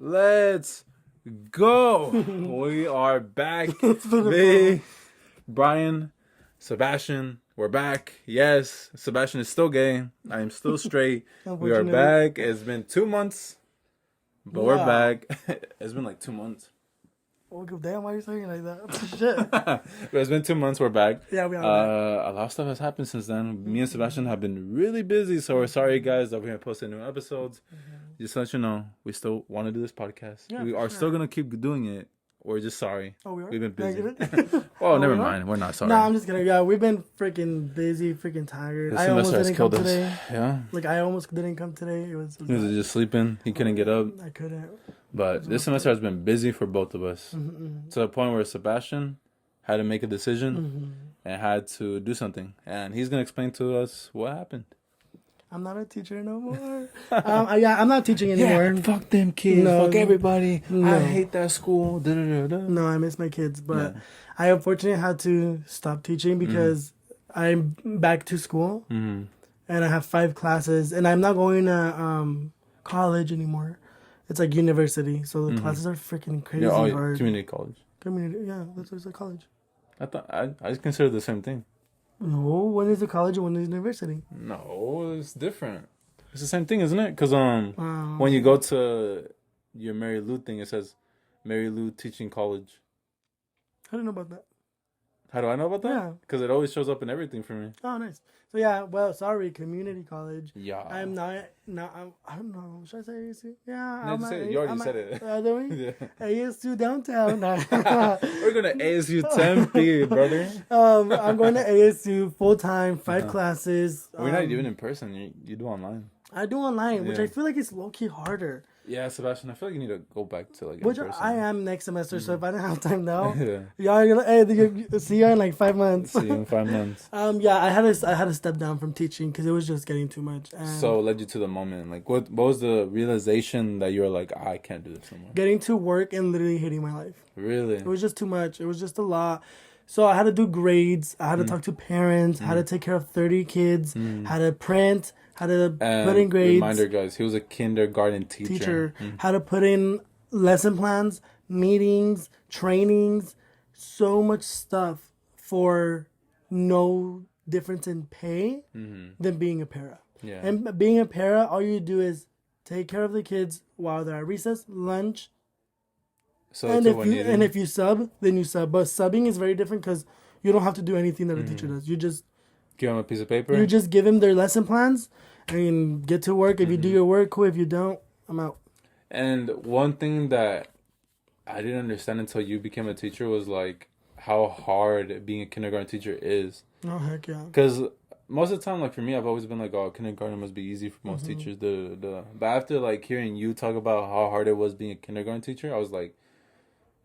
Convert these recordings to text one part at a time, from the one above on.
Let's go. We are back. Big Brian, Sebastian, we're back. Yes, Sebastian is still gay. I am still straight. We are back. It's been 2 months, but we're back. It's been like 2 months. Oh, damn, why are you saying like that? Shit. But it's been 2 months. We're back. Yeah, we are back. A lot of stuff has happened since then. Me and Sebastian have been really busy, so we're sorry, guys, that we haven't posted new episodes. Just to let you know, we still want to do this podcast. Yeah, we are still going to keep doing it. We're just sorry. Oh, we are? We've been busy. Oh, never mind. We're not sorry. Nah, I'm just kidding. Yeah, we've been freaking busy, freaking tired. This I almost semester has didn't come killed us. today. Yeah. Like, I almost didn't come today. It was He was just sleeping. He couldn't get up. I couldn't. But this semester has been busy for both of us. To the point where Sebastian had to make a decision and had to do something. And he's going to explain to us what happened. I'm not a teacher no more. I'm not teaching anymore. Yeah, fuck them kids. No. Fuck everybody. No. I hate that school. Da-da-da-da. No, I miss my kids. But I unfortunately had to stop teaching because I'm back to school. And I have 5 classes. And I'm not going to college anymore. It's like university. So the classes are freaking crazy hard. Community college. Community, yeah. That's a college. I thought I consider the same thing. No, one is a college and one is university. No, it's different. It's the same thing, isn't it? Because when you go to your Mary Lou thing, it says Mary Lou Teaching College. I don't know about that. How do I know about that? Yeah. Because it always shows up in everything for me. Oh, nice. So yeah, well, sorry, community college. Yeah. I'm not. I don't know. Should I say ASU? Yeah. No, you already said it. Do we? Yeah. ASU downtown. We're going to ASU Tempe, brother. I'm going to ASU full time, 5 classes. We're not even in person. You do online. I do online, which Yeah. I feel like it's low key harder. Yeah, Sebastian, I feel like you need to go back to like Which in person. I am next semester, so if I don't have time now, Yeah. y'all are gonna see you in like 5 months. See you in 5 months. Yeah, I had to step down from teaching because it was just getting too much. And So it led you to the moment. Like, what was the realization that you were like, I can't do this anymore? getting to work and literally hating my life. Really? It was just too much. It was just a lot. So I had to do grades. I had to talk to parents. I had to take care of 30 kids. Had to print. Had to put in grades. Reminder, guys, he was a kindergarten teacher. Had to put in lesson plans, meetings, trainings, so much stuff for no difference in pay than being a para. Yeah. And being a para, all you do is take care of the kids while they're at recess, lunch, So and that's what we needed. if you sub, then you sub. But subbing is very different because you don't have to do anything that a teacher does. You just Give him a piece of paper. give them their lesson plans and get to work. If you do your work, cool. If you don't, I'm out. And one thing that I didn't understand until you became a teacher was like how hard being a kindergarten teacher is. Oh heck yeah! Because most of the time, like for me, I've always been like, oh, kindergarten must be easy for most teachers. But after like hearing you talk about how hard it was being a kindergarten teacher, I was like,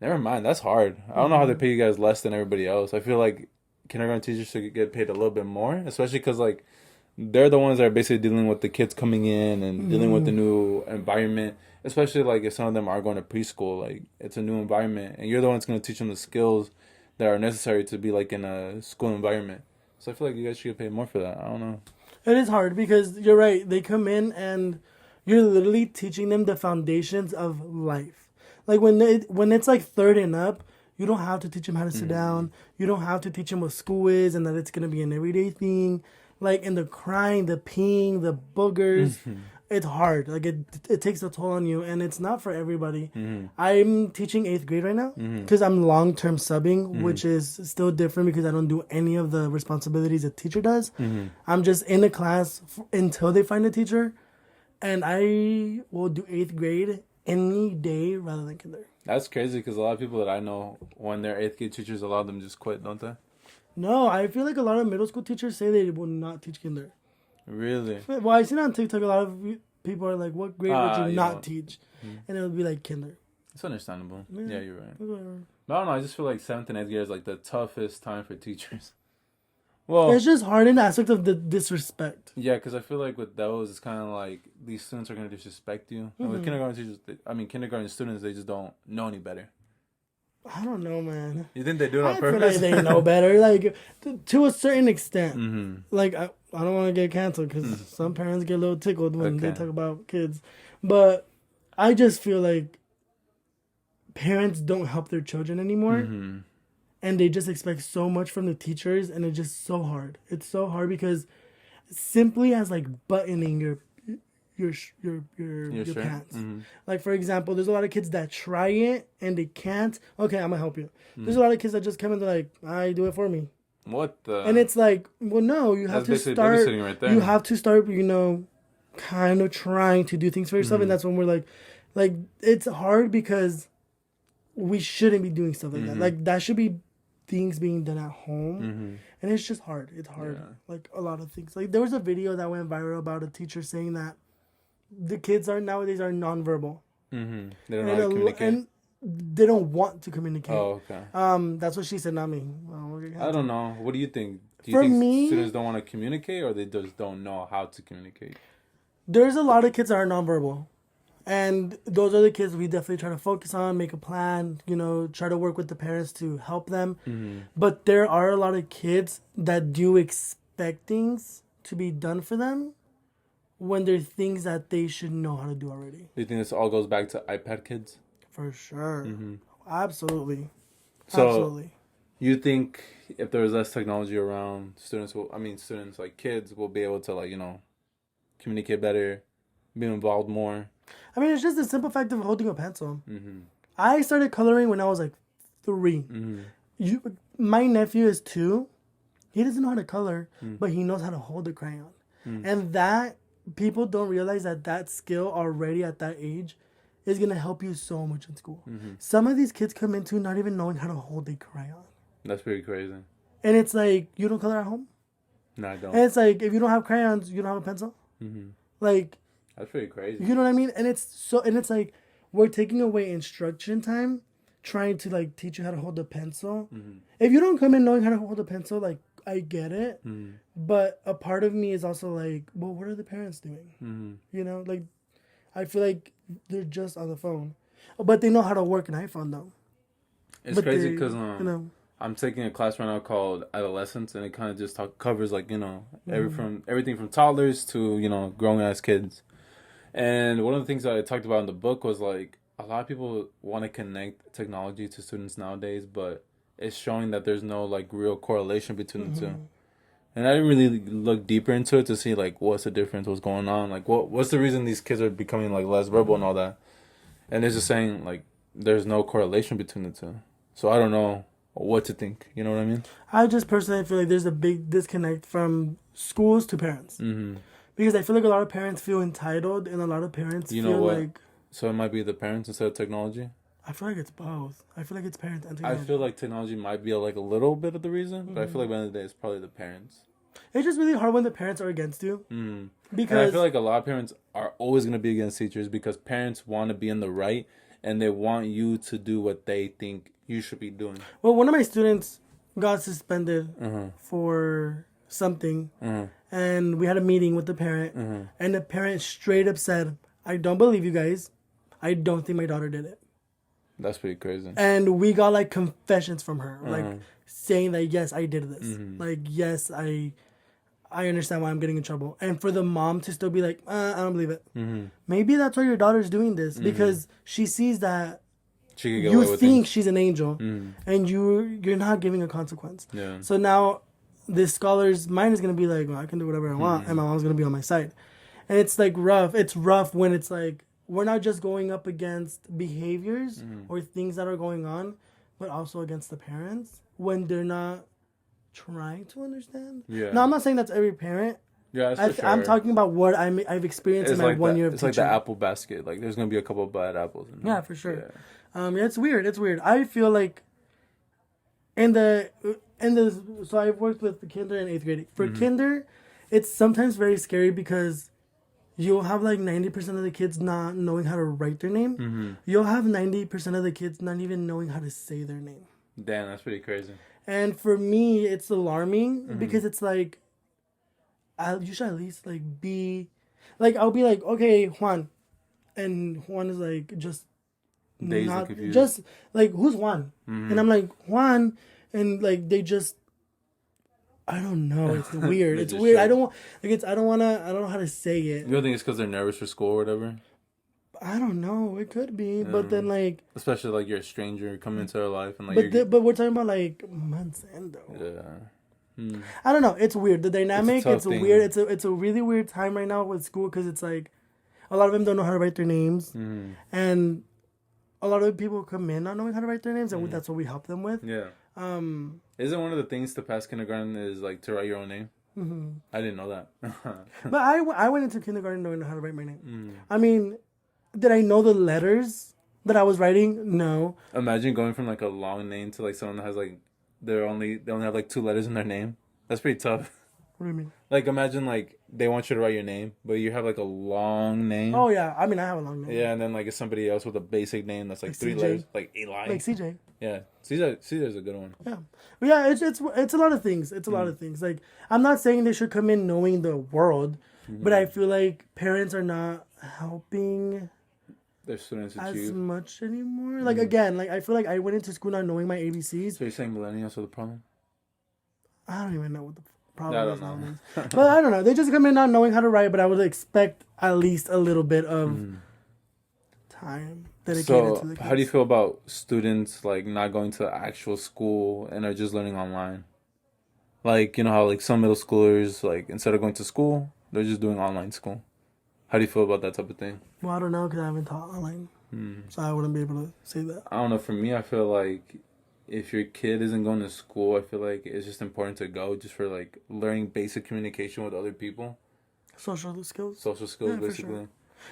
never mind, that's hard. I don't know how they pay you guys less than everybody else. I feel like kindergarten teachers should get paid a little bit more, especially because like they're the ones that are basically dealing with the kids coming in and dealing with the new environment. Especially like if some of them are going to preschool, like it's a new environment, and you're the one that's going to teach them the skills that are necessary to be like in a school environment. So I feel like you guys should get paid more for that. I don't know. It is hard because you're right. They come in and you're literally teaching them the foundations of life. Like when it's like 3rd and up, you don't have to teach them how to sit down. You don't have to teach them what school is and that it's gonna be an everyday thing. Like in the crying, the peeing, the boogers, it's hard. Like it takes a toll on you, and it's not for everybody. I'm teaching 8th grade right now because I'm long-term subbing, which is still different because I don't do any of the responsibilities a teacher does. I'm just in the class until they find a teacher, and I will do 8th grade any day rather than kinder. That's crazy because a lot of people that I know, when they're 8th grade teachers, a lot of them just quit, don't they? No, I feel like a lot of middle school teachers say they will not teach kinder. Really? Well, I see on TikTok a lot of people are like, what grade would you not know. teach? And it would be like kinder. It's understandable. Yeah, you're right. Whatever. But I don't know. I just feel like 7th and 8th grade is like the toughest time for teachers. Well, It's just hard in the aspect of the disrespect. yeah, because I feel like with those, it's kind of like these students are going to disrespect you. And with kindergarten teachers, kindergarten students, they just don't know any better. I don't know, man. You think they do it on I feel purpose? like they know better, like to a certain extent. Like I don't want to get canceled because some parents get a little tickled when they talk about kids, but I just feel like parents don't help their children anymore. Mm-hmm. And they just expect so much from the teachers, and it's just so hard. It's so hard because simply as like buttoning your shirt? pants. Mm-hmm. Like, for example, there's a lot of kids that try it and they can't. Okay, I'm gonna help you. There's a lot of kids that just come in, they're like, I do it for me. What the? And it's like, well, no, you have to start. Right there. You have to start, kind of trying to do things for yourself, and that's when we're like it's hard because we shouldn't be doing stuff like that. Like, that should be things being done at home, and it's just hard. It's hard, like a lot of things. Like, there was a video that went viral about a teacher saying that the kids nowadays are nonverbal. Mm-hmm. They don't know how to communicate. And they don't want to communicate. Oh, okay. That's what she said, not me. I don't know. What do you think? Do you For think me, students don't want to communicate, or they just don't know how to communicate? There's a lot of kids that are nonverbal. And those are the kids we definitely try to focus on, make a plan, try to work with the parents to help them. Mm-hmm. But there are a lot of kids that do expect things to be done for them when they're things that they should know how to do already. Do you think this all goes back to iPad kids? For sure. Mm-hmm. Absolutely. So, Absolutely. You think if there was less technology around, students like kids will be able to communicate better, be involved more? I mean, it's just the simple fact of holding a pencil. Mm-hmm. I started coloring when I was like 3. Mm-hmm. My nephew is 2. He doesn't know how to color, but he knows how to hold a crayon. And that, people don't realize that skill already at that age is going to help you so much in school. Some of these kids come into not even knowing how to hold a crayon. That's pretty crazy. And it's like, you don't color at home? No, I don't. And it's like, if you don't have crayons, you don't have a pencil? Like... That's pretty crazy. You know what I mean? And it's like, we're taking away instruction time, trying to like teach you how to hold a pencil. If you don't come in knowing how to hold a pencil, like, I get it. But a part of me is also like, well, what are the parents doing? Like, I feel like they're just on the phone. But they know how to work an iPhone though. It's crazy because I'm taking a class right now called Adolescence, and it kind of just covers like, everything from toddlers to, grown ass kids. And one of the things that I talked about in the book was like a lot of people want to connect technology to students nowadays, but it's showing that there's no like real correlation between the two. And I didn't really look deeper into it to see like what's the difference, what's going on, like what's the reason these kids are becoming like less verbal and all that. And it's just saying like there's no correlation between the two. So I don't know what to think. You know what I mean? I just personally feel like there's a big disconnect from schools to parents. Because I feel like a lot of parents feel entitled, and a lot of parents feel like... So it might be the parents instead of technology? I feel like it's both. I feel like it's parents and technology. I feel like technology might be like a little bit of the reason, but I feel like by the end of the day, it's probably the parents. It's just really hard when the parents are against you. Because and I feel like a lot of parents are always going to be against teachers because parents want to be in the right, and they want you to do what they think you should be doing. Well, one of my students got suspended for something. And we had a meeting with the parent, and the parent straight up said, I don't believe you guys. I don't think my daughter did it. That's pretty crazy. And we got like confessions from her, like saying that, yes, I did this. Like, yes, I understand why I'm getting in trouble. And for the mom to still be like, I don't believe it. Maybe that's why your daughter's doing this, because she sees that you think she's an angel, and you're not giving a consequence. Yeah. So now... this scholar's mind is going to be like, well, I can do whatever I want, and my mom's going to be on my side. And it's like rough. It's rough when it's like, we're not just going up against behaviors or things that are going on, but also against the parents when they're not trying to understand. Yeah. Now, I'm not saying that's every parent. Yeah, that's for sure. I'm talking about what I've experienced in my 1 year of teaching. It's like the apple basket. Like, there's going to be a couple of bad apples in there. Yeah, for sure. Yeah. It's weird. It's weird. I feel like so I've worked with the kinder and 8th grade. For kinder, it's sometimes very scary because you'll have like 90% of the kids not knowing how to write their name. You'll have 90% of the kids not even knowing how to say their name. Damn, that's pretty crazy. And for me, it's alarming because it's like, you should at least like be, like, I'll be like, okay, Juan. And Juan is like, just dazed and confused. Just like, who's Juan? And I'm like, Juan. And like, they just, I don't know. It's weird. It's weird. I don't know how to say it. You don't think it's because they're nervous for school or whatever? I don't know. It could be, but then like, especially like you're a stranger coming into their life and like. But we're talking about like months in though. Yeah. I don't know. It's weird. The dynamic. It's thing. weird. It's a really weird time right now with school because it's like a lot of them don't know how to write their names, and a lot of people come in not knowing how to write their names, and that's what we help them with. Yeah. Isn't one of the things to pass kindergarten is like to write your own name? Mm-hmm. I didn't know that. But I went into kindergarten knowing how to write my name. I mean, did I know the letters that I was writing? No. Imagine going from like a long name to like someone that has like they only have like 2 letters in their name. That's pretty tough. What do you mean? Like imagine like they want you to write your name, but you have like a long name. Oh yeah, I mean I have a long name. Yeah, and then like it's somebody else with a basic name that's like 3 CJ. letters, like Eli. Like CJ. Yeah, CJ's a good one. Yeah, but yeah, it's a lot of things. It's a lot of things. Like I'm not saying they should come in knowing the world, but I feel like parents are not helping their students as much anymore. Like again, like I feel like I went into school not knowing my ABCs. So you're saying millennials are the problem? I don't even know what the problem is nowadays. But I don't know. They just come in not knowing how to write, but I would expect at least a little bit of time dedicated to the kids. How do you feel about students like not going to actual school and are just learning online? Like, you know how like some middle schoolers, like instead of going to school, they're just doing online school. How do you feel about that type of thing? Well, I don't know because I haven't taught online. So I wouldn't be able to say that. I don't know. For me, I feel like if your kid isn't going to school, I feel like it's just important to go just for like learning basic communication with other people. Social skills, basically. Sure.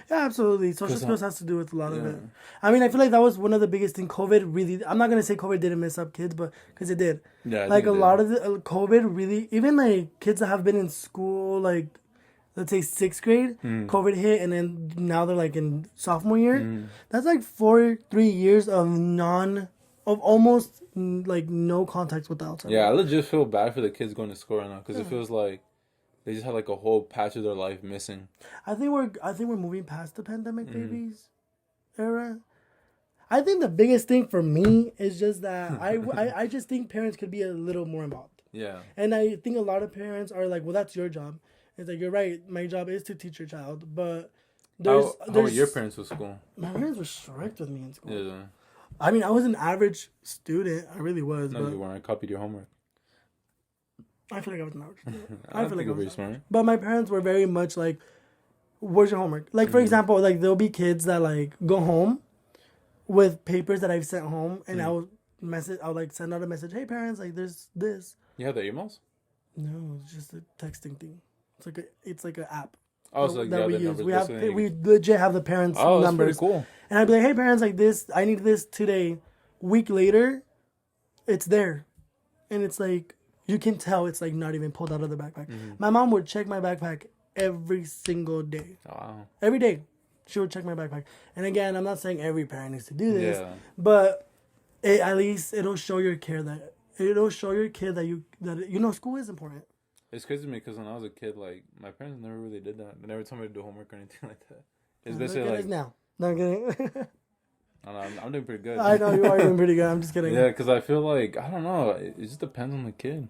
Yeah, absolutely. Social skills has to do with a lot of it. I mean, I feel like that was one of the biggest things. COVID really, I'm not going to say COVID didn't mess up kids, but because it did. Yeah, like a lot of the COVID really, even like kids that have been in school, like let's say 6th grade, COVID hit, and then now they're like in sophomore year. That's like 3 years of almost like no contact with the outside. Yeah, I legit feel bad for the kids going to school right now because it feels like they just had like a whole patch of their life missing. I think we're moving past the pandemic babies era. I think the biggest thing for me is just that I just think parents could be a little more involved. Yeah. And I think a lot of parents are like, well, that's your job. It's like, you're right. My job is to teach your child, but how were your parents with school? My parents were strict with me in school. Yeah. I mean, I was an average student. I really was. No, you weren't. I copied your homework. I feel like I was an average student. I feel like I was very smart. But my parents were very much like, where's your homework? Like, for example, like there'll be kids that like go home with papers that I've sent home, and I'll like send out a message, hey parents, like there's this. You have their emails? No, it's just a texting thing. It's like an app. Oh, so like that we use. We legit have the parents' numbers. That's pretty cool. And I'd be like, hey parents, like this, I need this today. Week later, it's there, and it's like you can tell it's like not even pulled out of the backpack. My mom would check my backpack every single day. Wow. Every day, she would check my backpack. And again, I'm not saying every parent needs to do this, but at least it'll show your care that it'll show your kid that you know school is important. It's crazy to me because when I was a kid, like my parents never really did that. They never told me to do homework or anything like that. It's basically like now. Not kidding. I'm doing pretty good. I know you are doing pretty good. I'm just kidding. Yeah, because I feel like I don't know. It just depends on the kid.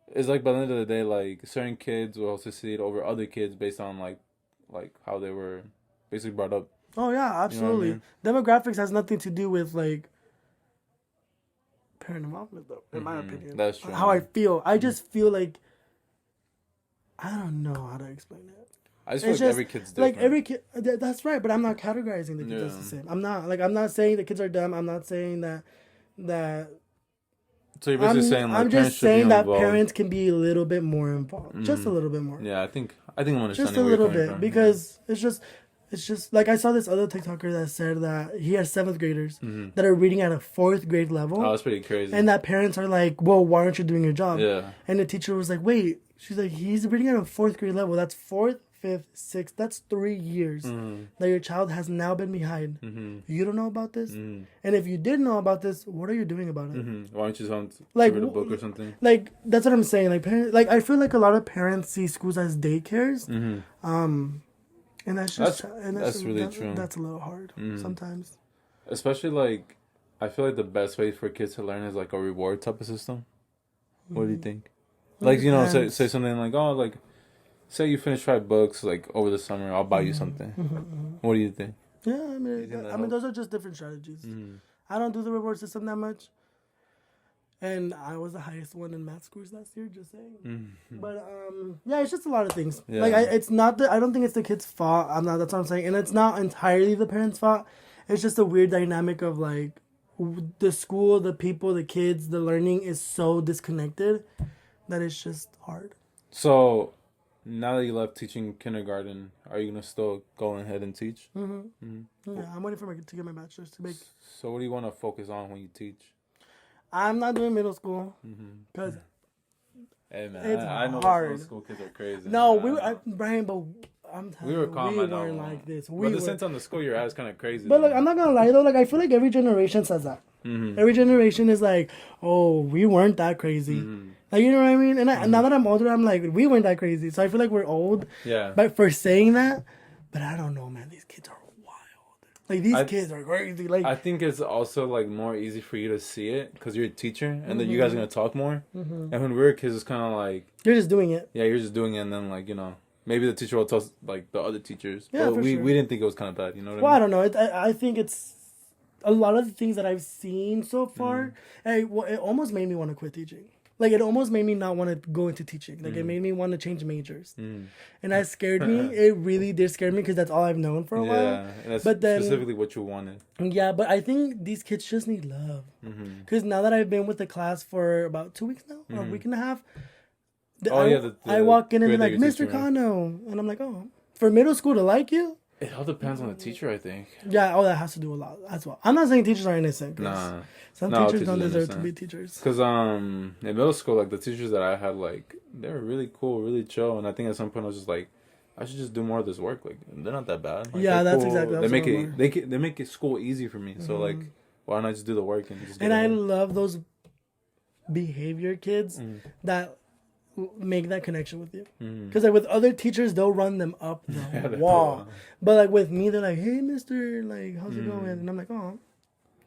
It's like by the end of the day, like certain kids will succeed over other kids based on like how they were basically brought up. Oh yeah, absolutely. You know what I mean? Demographics has nothing to do with like parent involvement, though. In my opinion, that's true. How I feel, I just feel like I don't know how to explain it. I just feel like every kid's different. Like every kid, that's right. But I'm not categorizing the kids as the same. I'm not saying the kids are dumb. I'm not saying that. So you're basically saying like I'm just saying that parents can be a little bit more involved, just a little bit more. Yeah, I think I'm understanding just a little bit because it's just like I saw this other TikToker that said that he has 7th graders that are reading at a 4th grade level. Oh, that's pretty crazy. And that parents are like, well, why aren't you doing your job? Yeah. And the teacher was like, wait. She's like, he's reading at a 4th grade level. That's 4th, 5th, 6th. That's 3 years that your child has now been behind. You don't know about this? And if you did know about this, what are you doing about it? Why don't you like read a book or something? Like, that's what I'm saying. Like, parents, like I feel like a lot of parents see schools as daycares. And that's just that's really true. That's a little hard sometimes. Especially like, I feel like the best way for kids to learn is like a reward type of system. What do you think? Like, you know, say something like, oh, like, say you finish 5 books like over the summer, I'll buy you something. What do you think? Yeah, You think that helps? those are just different strategies. I don't do the reward system that much. And I was the highest one in math scores last year, just saying. But yeah, it's just a lot of things. Yeah. Like it's not I don't think it's the kid's fault. That's what I'm saying, and it's not entirely the parents' fault. It's just a weird dynamic of like the school, the people, the kids, the learning is so disconnected that it's just hard. So now that you left teaching kindergarten, are you gonna still go ahead and teach? Yeah, I'm waiting to get my bachelor's to make. So what do you want to focus on when you teach? I'm not doing middle school because Hey man, it's I know hard. middle school kids are crazy. No, Brian, but I'm telling we were you, calm. we I know. weren't like this. But the sense on the school you're at is kind of crazy. But like, I'm not gonna lie though. Like, I feel like every generation says that. Every generation is like, "Oh, we weren't that crazy." Like, you know what I mean? And now that I'm older, I'm like, we weren't that crazy. So I feel like we're old. Yeah. But for saying that, but I don't know, man. These kids are wild. Like these kids are crazy. Like I think it's also like more easy for you to see it because you're a teacher, and then you guys are gonna talk more. And when we were kids, it's kind of like you're just doing it. Yeah, you're just doing it, and then like maybe the teacher will tell like the other teachers. Yeah, but for we sure. we didn't think it was kind of bad. You know what Well, I I mean? don't know. I think it's a lot of the things that I've seen so far. It almost made me want to quit teaching. Like, it almost made me not want to go into teaching. Like, it made me want to change majors. And that scared me. It really did scare me because that's all I've known for a while. Yeah, and that's But then, specifically what you wanted. yeah, but I think these kids just need love. Because now that I've been with the class for about 2 weeks now, or a week and a half, I walk in and they're like, Mr. Kano. And I'm like, oh, for middle school to like you? It all depends on the teacher, I think. Yeah, that has to do a lot as well. I'm not saying teachers are innocent. Nah. Some No, teachers don't teachers deserve innocent. to be teachers. Because in middle school, like the teachers that I had, like they were really cool, really chill, and I think at some point I was just like, I should just do more of this work. Like they're not that bad. Like, Yeah, that's cool. exactly. They make it. They make it school easy for me. So like, why don't I just do the work and just? Get I love those behavior kids that make that connection with you. Because like with other teachers, they'll run them up the wall. But like with me, they're like, "Hey, Mister, like, how's it going?" And I'm like, "Oh,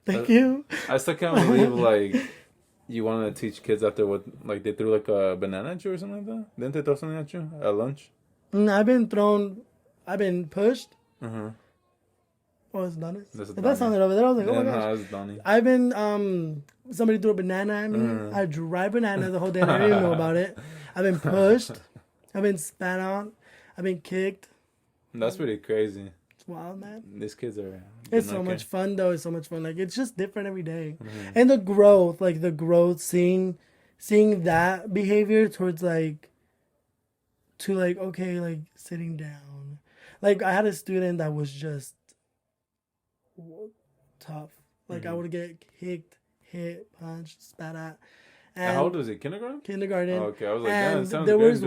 thank you." I still can't believe like you wanted to teach kids after what like they threw like a banana at you or something like that. Didn't they throw something at you at lunch? I've been pushed. Oh, it's Donnie. That sounded over there. I was like, oh my gosh. No, it's Donnie. I've been somebody threw a banana at me. I dry banana the whole day. And I didn't even know about it. I've been pushed. I've been spat on. I've been kicked. That's pretty crazy. It's wild, man. These kids are. It's so much fun, though. It's so much fun. Like, it's just different every day. And the growth, seeing that behavior towards okay, like sitting down. Like, I had a student that was just tough. Like, I would get kicked, hit, punched, spat at. And how old was he? Kindergarten? Kindergarten. Oh, okay, I was like, and that sounds there good.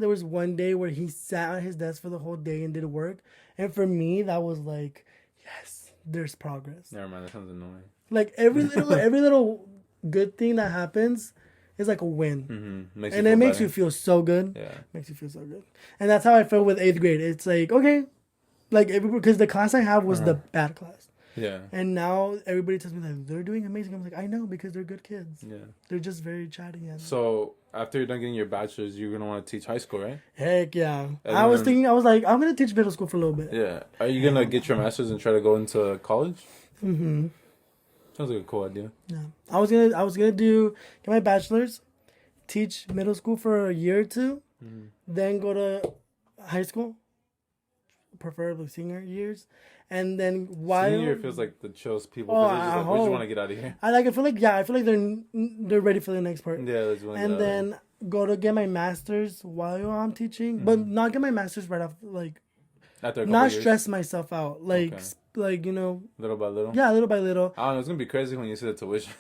was one day where he sat at his desk for the whole day and did work. And for me, that was like, yes, there's progress. Never mind, that sounds annoying. Like every little good thing that happens is like a win. And it makes you feel so good. Yeah. Makes you feel so good. And that's how I felt with 8th grade. It's like, okay, like because the class I have was the bad class. Yeah. And now everybody tells me that they're doing amazing. I'm like, I know, because they're good kids. Yeah. They're just very chatty. And So after you're done getting your bachelor's, you're gonna want to teach high school, right? heck yeah. I was like, I'm gonna teach middle school for a little bit. Yeah. Are you gonna get your master's and try to go into college? Sounds like a cool idea. Yeah. I was gonna get my bachelor's, teach middle school for a year or two, then go to high school, preferably senior years, and then Senior feels like the chillest people. We just want to get out of here. I feel like they're ready for the next part. Yeah, that's one. And then go to get my master's while I'm teaching, but not get my master's right off. Like, after not stress myself out. Like, little by little. Yeah, little by little. I don't know. It's gonna be crazy when you see the tuition.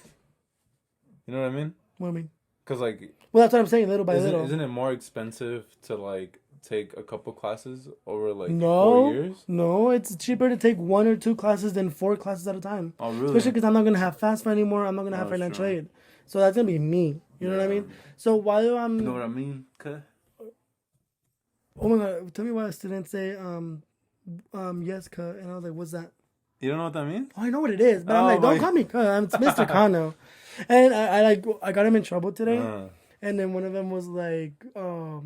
You know what I mean? What do you mean? Because like. Well, that's what I'm saying. Little by little. Isn't it more expensive to like take a couple classes over like 4 No, years? no, it's cheaper to take 1 or 2 classes than 4 classes at a time. Oh, really? Especially because I'm not gonna have FAFSA anymore. I'm not gonna have financial aid, so that's gonna be me. You know what I mean? So while I'm, you know what I mean? Oh my god! Tell me why students say yes, cut, and I was like, what's that? You don't know what that means? Oh, I know what it is, but I'm like, don't call me cut. It's Mr. Kano, and I got him in trouble today, and then one of them was like, I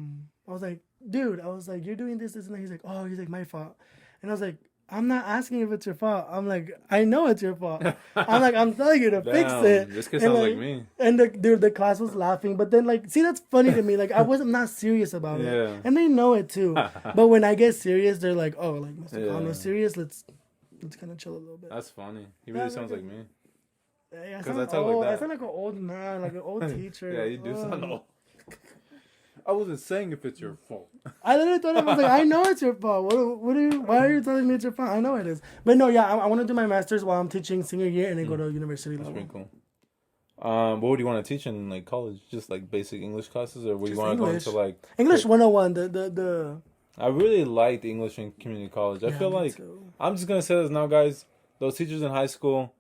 was like, dude, I was like, you're doing this, and that. He's like, oh, he's like, my fault. And I was like, I'm not asking if it's your fault. I'm like, I know it's your fault. I'm like, I'm telling you to fix it. This kid sounds like me. And the class was laughing. But then, like, see, that's funny to me. Like, I wasn't not serious about it. And they know it, too. But when I get serious, they're like, oh, like, Mr. Conro's serious. Let's kind of chill a little bit. That's funny. He really sounds like me. Yeah, I sound like an old man, like an old teacher. Yeah, you do sound old. I wasn't saying if it's your fault. I literally told him, I was like, I know it's your fault. Why are you telling me it's your fault? I know it is. But no, yeah, I want to do my master's while I'm teaching senior year and then go to university level. That's pretty cool. What would you want to teach in like college? Just like basic English classes, or would you want to go into like English 101? The I really liked English in community college. I feel like I'm just gonna say this now, guys. Those teachers in high school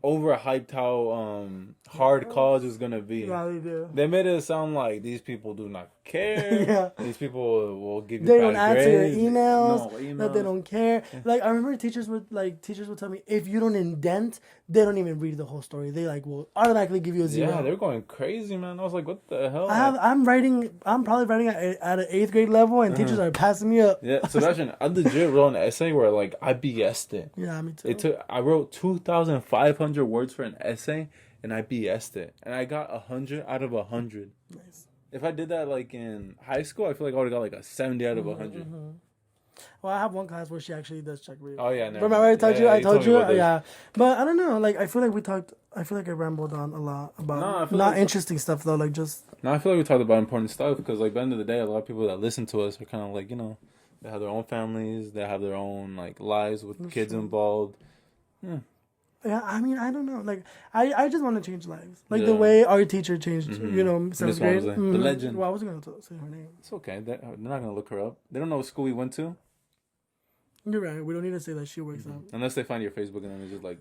overhyped how hard college is gonna be. Yeah, they do. They made it sound like these people do not care. These people will give you they bad don't answer your grades. emails. That they don't care. Like I remember teachers would tell me if you don't indent, they don't even read the whole story. They like will automatically give you a 0. Yeah, they're going crazy, man. I was like, what the hell? I'm probably writing at an 8th grade level, and teachers are passing me up. Yeah, Sebastian, I legit wrote an essay where like I BS'd it. Yeah, me too. I wrote 2,500 words for an essay, and I BS'd it, and I got 100 out of 100. Nice. If I did that like in high school, I feel like I would have got like a 70 out of 100. Mm-hmm. Well, I have one class where she actually does check reading. Oh yeah, no. Remember I told you? I told you, yeah. But I don't know. Like I feel like I rambled on a lot about not interesting stuff though. Like just. No, I feel like we talked about important stuff because like at the end of the day, a lot of people that listen to us are kind of like they have their own families, they have their own like lives with kids involved. Yeah. Yeah, I mean, I don't know. Like, I just want to change lives. Like, the way our teacher changed, 7th grade. The legend. Well, I wasn't going to say her name. It's okay. They're not going to look her up. They don't know what school we went to. You're right. We don't need to say that she works out. Unless they find your Facebook and then they're just like...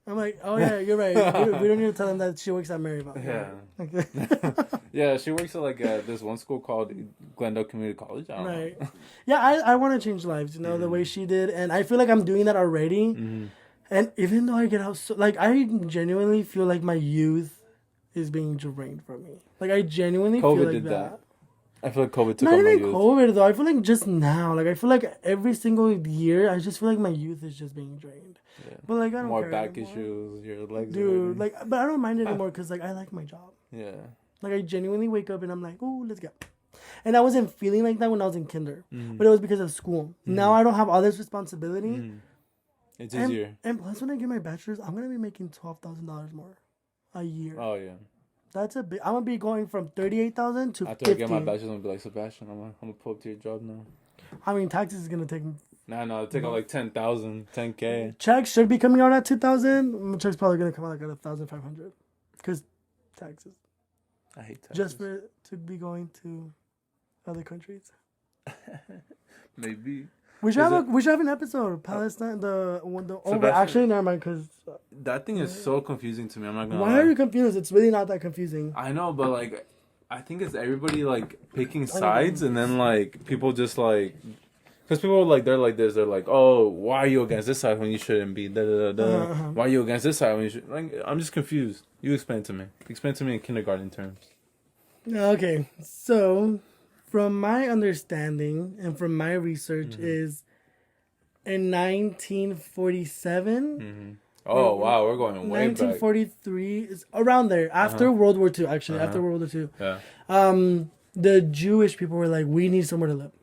I'm like, oh, yeah, you're right. we don't need to tell them that she works at Maryville. Yeah. Okay. Yeah, she works at, like, this one school called Glendale Community College. I don't know. Yeah, I want to change lives, the way she did. And I feel like I'm doing that already. Mm-hmm. And even though I get out I genuinely feel like my youth is being drained from me. Like, I genuinely feel like did that. I feel like COVID took Not on my even youth. COVID, though. I feel like just now. Like, I feel like every single year, I just feel like my youth is just being drained. Yeah. But, like, I don't More care back anymore. issues, your legs Dude, like, but I don't mind it anymore because, like, I like my job. Yeah. Like, I genuinely wake up and I'm like, oh, let's go. And I wasn't feeling like that when I was in kinder. But it was because of school. Now I don't have all this responsibility. It's easier. And plus, when I get my bachelor's, I'm going to be making $12,000 more a year. Oh, yeah. That's a big... I'm going to be going from $38,000 to After I get my bachelor's, I'm going to be like, Sebastian, I'm going to pull up to your job now. I mean, taxes is going to take... No, it'll take out like 10,000, 10K. Checks should be coming out at $2,000. Check's probably going to come out like at $1,500. Because taxes. I hate taxes. Just for it to be going to other countries. Maybe. We should have an episode of Palestine. Actually, never mind. Because that thing is so confusing to me. I'm not gonna. Why are you confused? It's really not that confusing. I know, but like, I think it's everybody like picking sides, and then like people just like, because people like they're like this. They're like, oh, why are you against this side when you shouldn't be? Why are you against this side when you should? Like, I'm just confused. You explain it to me. Explain it to me in kindergarten terms. Okay, so. From my understanding and from my research is in 1947. Oh, wow. We're going way 1943 is around there. After World War II, actually. After World War II. Yeah. The Jewish people were like, we need somewhere to live.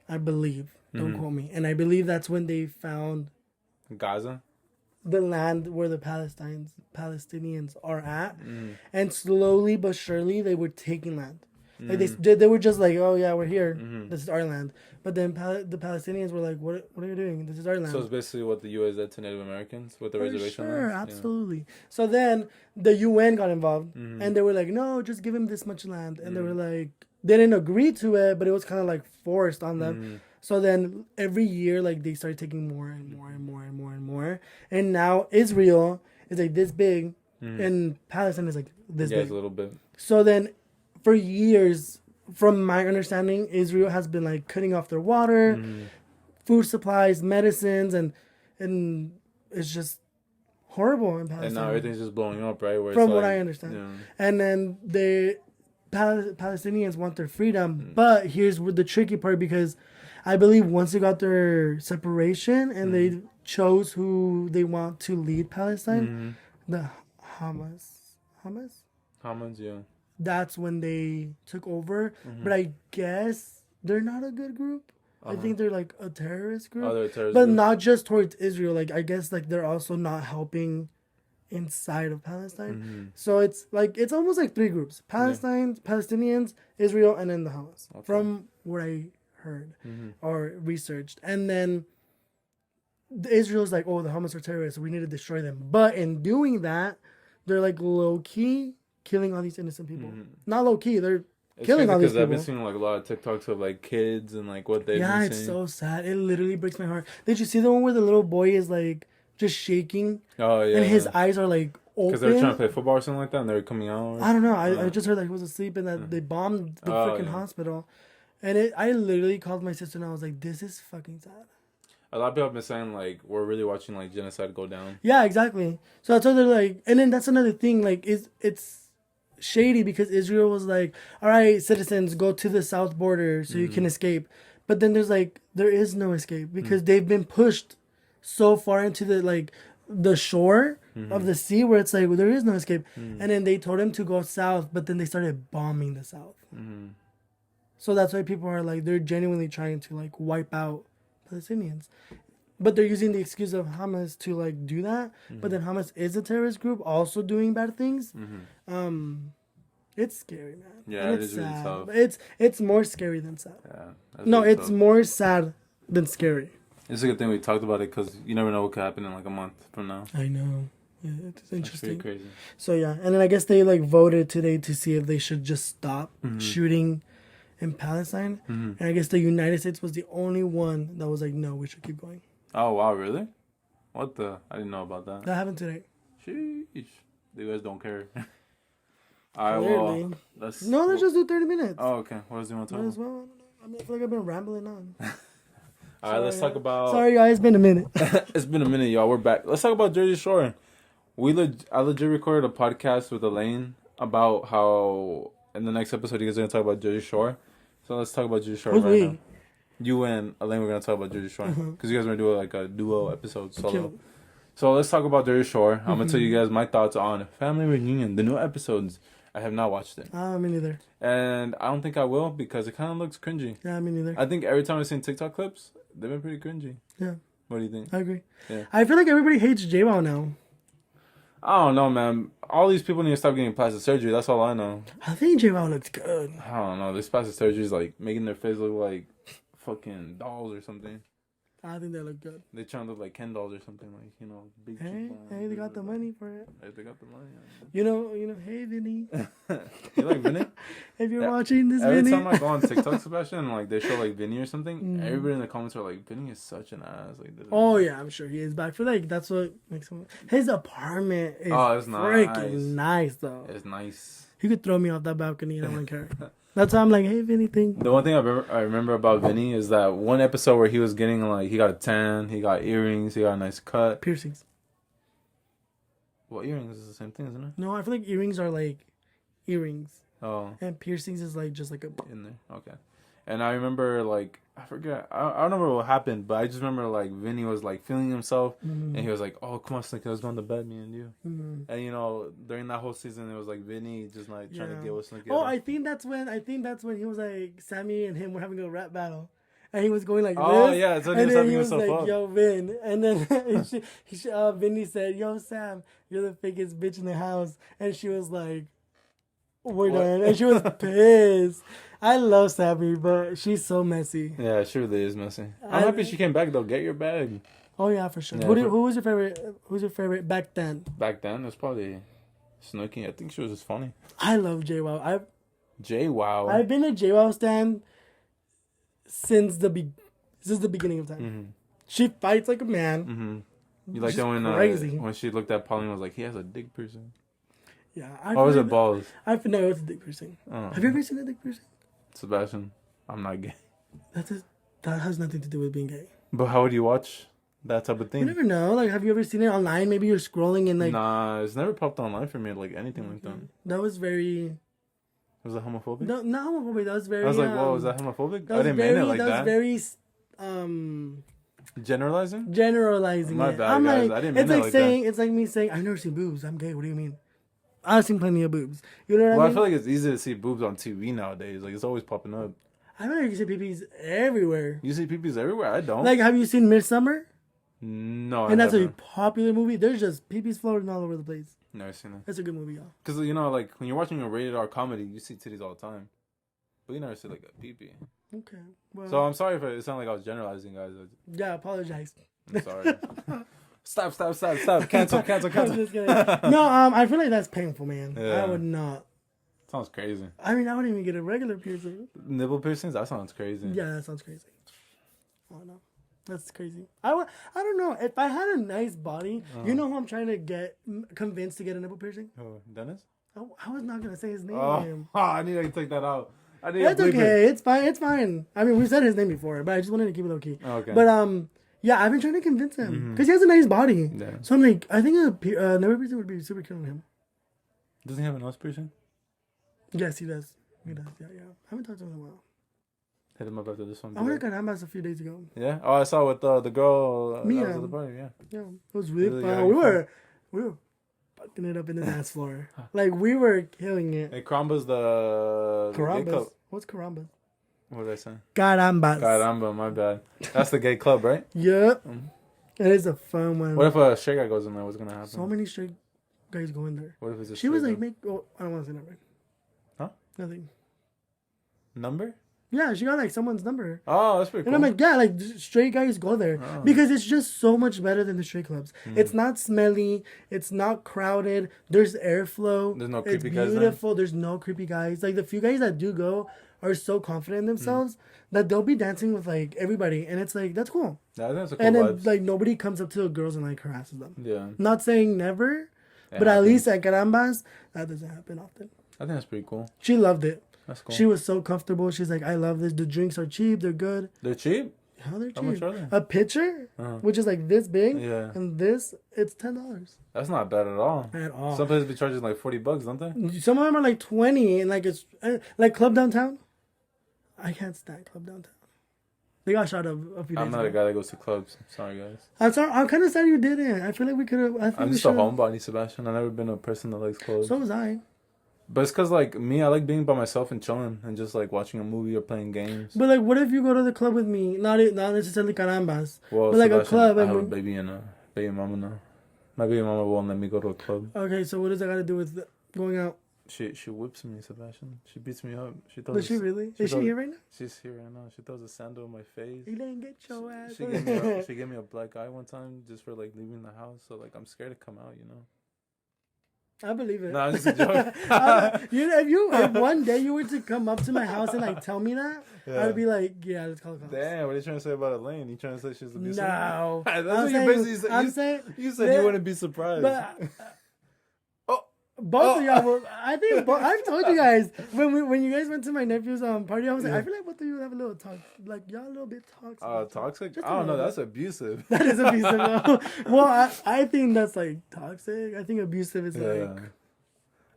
I believe. Don't quote me. And I believe that's when they found... Gaza? The land where the Palestinians are at. And slowly but surely, they were taking land. Like they were just like, oh yeah, we're here. This is our land. But then the Palestinians were like, what are you doing? This is our land. So it's basically what the U.S. did to Native Americans with the reservation lands? Sure, absolutely. Yeah. So then the UN got involved, and they were like, no, just give him this much land. And they were like, they didn't agree to it, but it was kind of like forced on them. So then every year, like they started taking more and more and more and more and more. And now Israel is like this big, and Palestine is like this big. Yeah, a little bit. So then... For years, from my understanding, Israel has been like cutting off their water, food supplies, medicines, and it's just horrible in Palestine. And now everything's just blowing up, right? From what I understand. Yeah. And then Palestinians want their freedom, but here's where the tricky part, because I believe once they got their separation and they chose who they want to lead Palestine, the Hamas, yeah. that's when they took over. But I guess they're not a good group. I think they're like a terrorist group. Oh, they're a terrorist but group. not just towards Israel. Like, I guess like they're also not helping inside of Palestine. So it's like, it's almost like three groups: Palestinians, Israel, and then the Hamas. Okay. From what I heard or researched. And then Israel's like, oh, the Hamas are terrorists, so we need to destroy them. But in doing that, they're like low-key killing all these innocent people. Not low-key, they're killing all these people. Because I've been seeing like a lot of TikToks of like kids and like what they've been saying. Yeah, it's so sad. It literally breaks my heart. Did you see the one where the little boy is like just shaking? Oh, yeah. And his eyes are like open? Because they were trying to play football or something like that and they were coming out. I don't know. I just heard like he was asleep and that they bombed the freaking hospital. And I literally called my sister and I was like, this is fucking sad. A lot of people have been saying, like, we're really watching, like, genocide go down. Yeah, exactly. So that's why they're like... And then that's another thing. Like, it's shady because Israel was like, all right, citizens, go to the south border so you can escape. But then there's like... There is no escape because they've been pushed so far into the, like, the shore of the sea where it's like, well, there is no escape. And then they told him to go south, but then they started bombing the south. So that's why people are like... They're genuinely trying to, like, wipe out Palestinians, but they're using the excuse of Hamas to like do that. But then Hamas is a terrorist group also doing bad things. It's scary, man. Yeah, it is really tough. It's more scary than sad. Yeah, no, really it's tough. More sad than scary. It's a good thing we talked about it because you never know what could happen in like a month from now. I know. Yeah, it's interesting. That's pretty crazy. So yeah, and then I guess they like voted today to see if they should just stop shooting in Palestine. And I guess the United States was the only one that was like, no, we should keep going. Oh, wow, really? What the? I didn't know about that. That happened today. Sheesh. You guys don't care. Clearly. Let's just do 30 minutes. Oh, okay. What else do you want to talk about? As well. I mean, I feel like I've been rambling on. All right, let's talk about... Sorry, guys. It's been a minute. It's been a minute, y'all. We're back. Let's talk about Jersey Shore. I legit recorded a podcast with Elaine about how in the next episode you guys are going to talk about Jersey Shore. So let's talk about Jersey Shore now. You and Elaine were going to talk about Jersey Shore. Because you guys were going to do like a duo episode solo. So let's talk about Jersey Shore. I'm going to tell you guys my thoughts on Family Reunion, the new episodes. I have not watched it. Me neither. And I don't think I will because it kind of looks cringy. Yeah, me neither. I think every time I've seen TikTok clips, they've been pretty cringy. Yeah. What do you think? I agree. Yeah. I feel like everybody hates J-Wow now. I don't know, man. All these people need to stop getting plastic surgery. That's all I know. I think J-Wow looks good. I don't know. This plastic surgery is like making their face look like fucking dolls or something. I think they look good. They trying to look like Ken dolls or something, like, you know, big. Hey, they got the money for it. Hey, they got the money. You know. Hey, Vinny. You like Vinny? If you're watching this, every Vinny. time I go on TikTok, Sebastian, and like they show like Vinny or something, everybody in the comments are like, Vinny is such an ass. Like, oh yeah, I'm sure he is. But I feel like that's what makes him. His apartment is it's freaking nice though. It's nice. He could throw me off that balcony and I wouldn't care. That's why I'm like, hey, Vinny thing. The one thing I remember about Vinny is that one episode where he was getting like, he got a tan, he got earrings, he got a nice cut. Piercings. Well, earrings is the same thing, isn't it? No, I feel like earrings are like earrings. Oh. And piercings is like just like a... In there, okay. And I remember like, I forget, I don't remember what happened, but I just remember like Vinny was like feeling himself and he was like, oh, come on, Snicky, let's go to bed, me and you. And you know, during that whole season, it was like Vinny just like trying to get with Snicky. Oh, I think that's when he was like, Sammy and him were having a rap battle. And he was going like oh, this. Yeah, that's when and he was then having he was himself like, up. yo, Vin. And then Vinny said, yo, Sam, you're the fakest bitch in the house. And she was like, we're done. And she was pissed. I love Sammy, but she's so messy. Yeah, she really is messy. I'm happy she came back though. Get your bag. Oh yeah, for sure. Yeah, who was your favorite? Who's your favorite back then? Back then, it was probably Snooki. I think she was just funny. I love JWoww. JWoww. I've been a JWoww stan since the beginning of time. She fights like a man. You like that when she looked at Pauline and was like, he has a dick piercing. Yeah. Or was it balls? No, it was a dick piercing. Have you ever seen a dick piercing? Sebastian, I'm not gay. That has nothing to do with being gay. But how would you watch that type of thing? You never know. Like, have you ever seen it online? Maybe you're scrolling and like... Nah, it's never popped online for me, like anything like that. That was very... Was that homophobic? No, not homophobic. That was very. I was like, whoa, was that homophobic? I didn't mean it like that. That was very generalizing. Generalizing. My it. bad, I'm guys. like, I didn't mean it's it like like saying, that. it's like me saying, I've never seen boobs. I'm gay. What do you mean? I've seen plenty of boobs. You know what I mean? Well, I feel like it's easy to see boobs on TV nowadays. Like, it's always popping up. I don't know if you see peepees everywhere. You see peepees everywhere? I don't. Like, have you seen Midsummer? No, And that's a popular movie. There's just peepees floating all over the place. Never seen it. That's a good movie, y'all. Because, you know, like, when you're watching a rated R comedy, you see titties all the time. But you never see, like, a peepee. Okay. Well, So I'm sorry if it sounded like I was generalizing, guys. yeah, apologize. I'm sorry. Stop. Cancel. I'm just kidding. No, I feel like that's painful, man. Yeah. I would not. Sounds crazy. I mean, I wouldn't even get a regular piercing. Nipple piercings? That sounds crazy. Yeah, that sounds crazy. Oh no, that's crazy. I don't know. If I had a nice body, you know who I'm trying to get convinced to get a nipple piercing? Oh, Dennis? I was not gonna say his name. I need to take that out. It's okay. It's fine. It's fine. I mean, we said his name before, but I just wanted to keep it low key. Okay. But yeah, I've been trying to convince him because he has a nice body. Yeah. So I'm like, I think a nipple piercing would be super cute on him. Doesn't he have a nose piercing? Yes, he does. He does. Yeah. I haven't talked to him in a while. Hit him up after this one. I went to Carambas a few days ago. Yeah? Oh, I saw with the girl Mia. that was at the party, yeah. Yeah, it was really fun. Yeah, We were fucking it up in the dance floor. Like, we were killing it. Hey, Carambas the gay club. Carambas. What's Carambas? What did I say? Carambas. Caramba, my bad. That's the gay club, right? Yep. It is a fun one. What if a straight guy goes in there? What's going to happen? So many straight guys go in there. What if it's a She was straight like, guy? I don't want to say nothing. Huh? Nothing. Number? Yeah, she got like someone's number. Oh, that's pretty cool. And I'm like, yeah, like straight guys go there because it's just so much better than the straight clubs. It's not smelly. It's not crowded. There's airflow. There's no It's creepy guys there? beautiful. There's no creepy guys. Like the few guys that do go are so confident in themselves that they'll be dancing with like everybody, and it's like that's cool. Yeah, that's a cool And then vibes. like nobody comes up to the girls and like harasses them. Yeah. Not saying never, It but at happens. least at Carambas that doesn't happen often. I think that's pretty cool. She loved it. That's cool. She was so comfortable. She's like, I love this. The drinks are cheap. They're good. They're cheap? How they're cheap? How much are they? A pitcher, which is like this big, Yeah. and this, it's $10 That's not bad at all. at all. Some places be charging like $40, don't they? Some of them are like 20, and like it's like Club Downtown. I can't stand Club Downtown. They got shot up a few days I'm not a ago. guy that goes to clubs. Sorry, guys. I'm kind of sad you didn't. I feel like we could have. I think I'm we just a should've- homebody, Sebastian. I've never been a person that likes clubs. So was I. But it's because, like, me, I like being by myself and chilling and just, like, watching a movie or playing games. But like, what if you go to the club with me? Not necessarily Carambas, Well, but like a Sebastian, club. I And have a we- baby and a baby mama now. My baby mama won't let me go to a club. okay, so what does that got to do with going out? She whips me, Sebastian. She beats me up. She Does she really? Is she here right now? She's here right now. She throws a sandal in my face. Elaine, get your ass. She gave me a black eye one time just for like leaving the house. So like I'm scared to come out, you know. I believe it. No, it's just a joke. If one day you were to come up to my house and like tell me that, Yeah. I'd be like, yeah, let's call the cops. Damn, what are you trying to say about Elaine? You trying to say she's abusive? No, That's I'm what you saying- basically said. I'm saying You said that- you wouldn't be surprised. But Oh. both of y'all were. I think I've told you guys when you guys went to my nephew's party. I was like, I feel like both of you have a little talk, like y'all a little bit toxic. Toxic? Just a I don't know. little That's abusive. That is abusive. Well, I think that's like toxic. I think abusive is Yeah. like.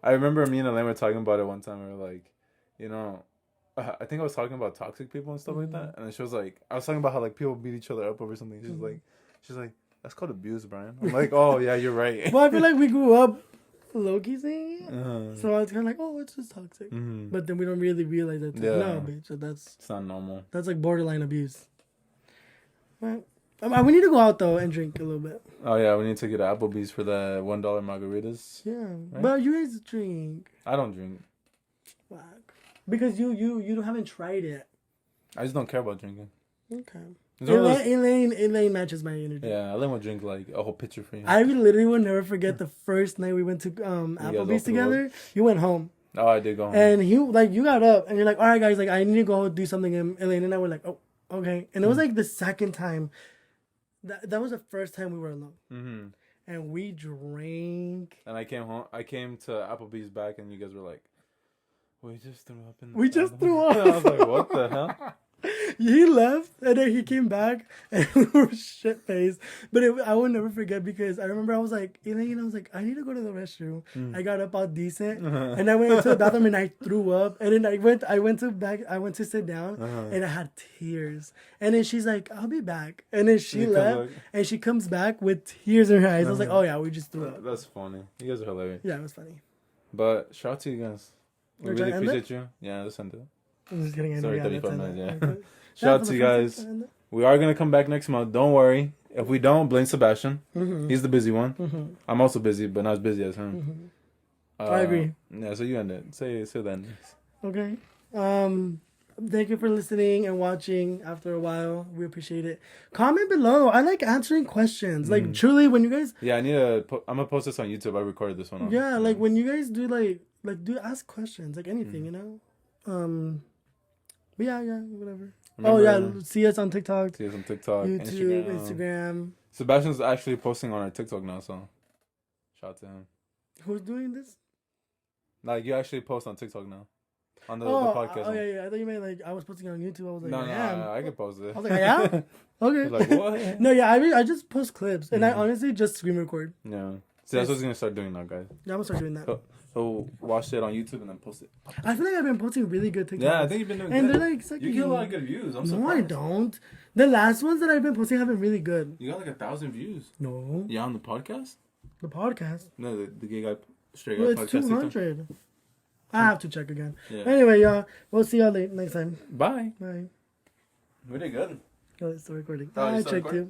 I remember me and Elaine were talking about it one time. We were like, you know, I think I was talking about toxic people and stuff like that. And then she was like, I was talking about how like people beat each other up over something. She's like, that's called abuse, Brian. I'm like, oh yeah, you're right. Well, I feel like we grew up low-key saying it. Uh-huh. So I was kind of like, oh, it's just toxic. But then we don't really realize that. Yeah. No, bitch, It's not normal. that's like borderline abuse. Right. We need to go out though and drink a little bit. Oh yeah, we need to get Applebee's for the $1 margaritas. Yeah, Right? but you guys drink. I don't drink. Fuck. Because you haven't tried it. I just don't care about drinking. Okay. It's one of those- Elaine matches my energy. Yeah, Elaine would drink like a whole pitcher for you. I literally will never forget the first night we went to Applebee's together. You went home. Oh, I did go home. And you got up and you're like, all right, guys, like I need to go do something. And Elaine and I were like, oh, okay. And it was like the second time. That was the first time we were alone. Mm-hmm. And we drank. And I came home. I came to Applebee's back, and you guys were like, "We just threw up in the." We just threw up. I was like, "What the hell?" He left and then he came back and we were shit faced. But I will never forget because I remember I was like, Elaine, I was like, I need to go to the restroom. I got up all decent and I went into the bathroom and I threw up. And then I went to sit down and I had tears. And then she's like, I'll be back. And then she left and she comes back with tears in her eyes. I was like, oh yeah, we just threw up. That's funny. You guys are hilarious. Yeah, it was funny. But shout out to you guys. We really appreciate you. Yeah, let's end it. I'm just kidding. Sorry, 35 minutes, yeah. Shout out to you guys. We are going to come back next month. Don't worry. If we don't, blame Sebastian. He's the busy one. I'm also busy, but not as busy as him. I agree. Yeah, so you end it. Say then. Okay. Thank you for listening and watching after a while. We appreciate it. Comment below. I like answering questions. Like, truly, when you guys... Yeah, I'm going to post this on YouTube. I recorded this one. Yeah, like, when you guys do, do ask questions. Like, anything, you know? But yeah, whatever. See us on TikTok. See us on TikTok, YouTube, Instagram. Sebastian's actually posting on our TikTok now, so shout out to him. Who's doing this? Like, you actually post on TikTok now. On the podcast. Oh, yeah. I thought you meant, like, I was posting on YouTube. I was like, no, I can post it. I was like, I am? Okay. Like, what? No, yeah, I just post clips. And I honestly just screen record. Yeah. See, that's what he's going to start doing now, guys. Yeah, I'm going to start doing that. He'll watch it on YouTube and then post it. I feel like I've been posting really good TikToks. Yeah, I think you've been doing and good. They're like sucking. You get a lot of good views. I'm surprised. No, I don't. The last ones that I've been posting have been really good. You got like 1,000 views. No. Yeah, on the podcast? The podcast? No, the gay guy, straight guy it's podcast. 200. I have to check again. Yeah. Anyway, y'all. We'll see y'all next time. Bye. Bye. We did good. Oh, it's still recording. Oh, I checked you.